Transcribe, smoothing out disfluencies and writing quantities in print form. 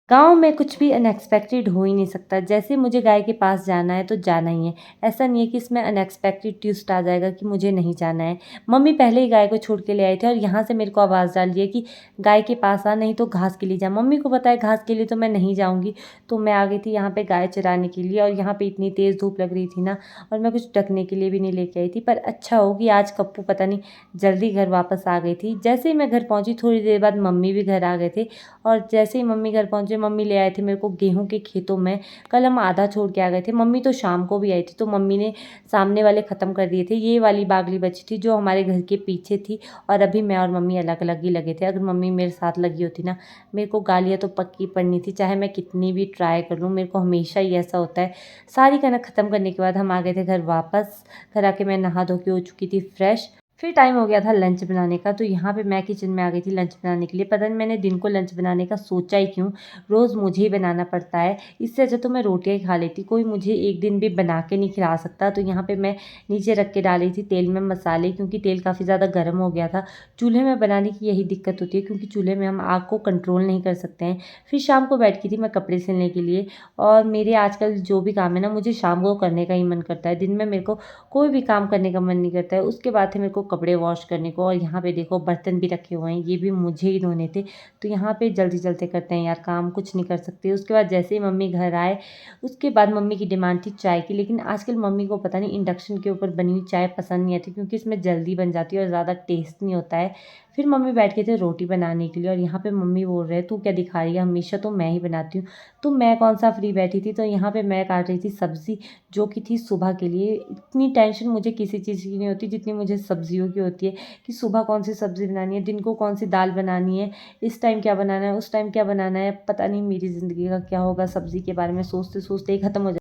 गाँव में कुछ भी अनएक्सपेक्टेड हो ही नहीं सकता। जैसे मुझे गाय के पास जाना है तो जाना ही है। ऐसा नहीं है कि इसमें अनएक्सपेक्टेड ट्विस्ट आ जाएगा कि मुझे नहीं जाना है। मम्मी पहले ही गाय को छोड़ के ले आए थे और यहाँ से मेरे को आवाज़ डाल दी है कि गाय के पास आ, नहीं तो घास के लिए जा। मम्मी को पता है घास के लिए तो मैं नहीं जाऊँगी, तो मैं आ गई थी यहाँ पे गाय चराने के लिए। और यहाँ पे इतनी तेज़ धूप लग रही थी ना, और मैं कुछ ढकने के लिए भी नहीं लेके आई थी। पर अच्छा हो कि आज कप्पू पता नहीं जल्दी घर वापस आ गई थी। जैसे ही मैं घर पहुँची थोड़ी देर बाद मम्मी भी घर आ गए थे। और जैसे ही मम्मी घर पहुँचे, मम्मी ले आए थे मेरे को गेहूँ के खेतों में। कल हम आधा छोड़ के आ गए थे, मम्मी तो शाम को भी आई थी, तो मम्मी ने सामने वाले ख़त्म कर दिए थे। ये वाली बागली बची थी जो हमारे घर के पीछे थी, और अभी मैं और मम्मी अलग अलग ही लगे थे। अगर मम्मी मेरे साथ लगी होती ना, मेरे को गालियाँ तो पक्की पड़नी थी, चाहे मैं कितनी भी ट्राई कर लूँ। मेरे को हमेशा ही ऐसा होता है। सारी कनक ख़त्म करने के बाद हम आ गए थे घर वापस। घर आके मैं नहा धो के हो चुकी थी फ्रेश। फिर टाइम हो गया था लंच बनाने का, तो यहाँ पे मैं किचन में आ गई थी लंच बनाने के लिए। पता नहीं मैंने दिन को लंच बनाने का सोचा ही क्यों, रोज़ मुझे ही बनाना पड़ता है। इससे अच्छा तो मैं रोटियाँ ही खा लेती, कोई मुझे एक दिन भी बना के नहीं खिला सकता। तो यहाँ पे मैं नीचे रख के डाली थी तेल में मसाले, क्योंकि तेल काफ़ी ज़्यादा गर्म हो गया था। चूल्हे में बनाने की यही दिक्कत होती है, क्योंकि चूल्हे में हम आग को कंट्रोल नहीं कर सकते हैं। फिर शाम को बैठ की थी मैं कपड़े सिलने के लिए, और मेरे आजकल जो भी काम है ना, मुझे शाम को करने का ही मन करता है। दिन में मेरे को कोई भी काम करने का मन नहीं करता है। उसके बाद है मेरे को कपड़े वॉश करने को, और यहाँ पे देखो बर्तन भी रखे हुए हैं, ये भी मुझे ही धोने थे। तो यहाँ पे जल्दी जल्दी करते हैं यार काम, कुछ नहीं कर सकते। उसके बाद जैसे ही मम्मी घर आए, उसके बाद मम्मी की डिमांड थी चाय की। लेकिन आजकल मम्मी को पता नहीं इंडक्शन के ऊपर बनी हुई चाय पसंद नहीं आती, क्योंकि इसमें जल्दी बन जाती है और ज़्यादा टेस्ट नहीं होता है। फिर मम्मी बैठ के थे रोटी बनाने के लिए, और यहाँ पे मम्मी बोल रहे हैं तू क्या दिखा रही है, हमेशा तो मैं ही बनाती हूँ। तो मैं कौन सा फ्री बैठी थी, तो यहाँ पे मैं काट रही थी सब्ज़ी, जो कि थी सुबह के लिए। इतनी टेंशन मुझे किसी चीज़ की नहीं होती जितनी मुझे सब्जियों की होती है, कि सुबह कौन सी सब्ज़ी बनानी है, दिन को कौन सी दाल बनानी है, इस टाइम क्या बनाना है, उस टाइम क्या बनाना है। पता नहीं मेरी ज़िंदगी का क्या होगा, सब्ज़ी के बारे में सोचते सोचते ही ख़त्म हो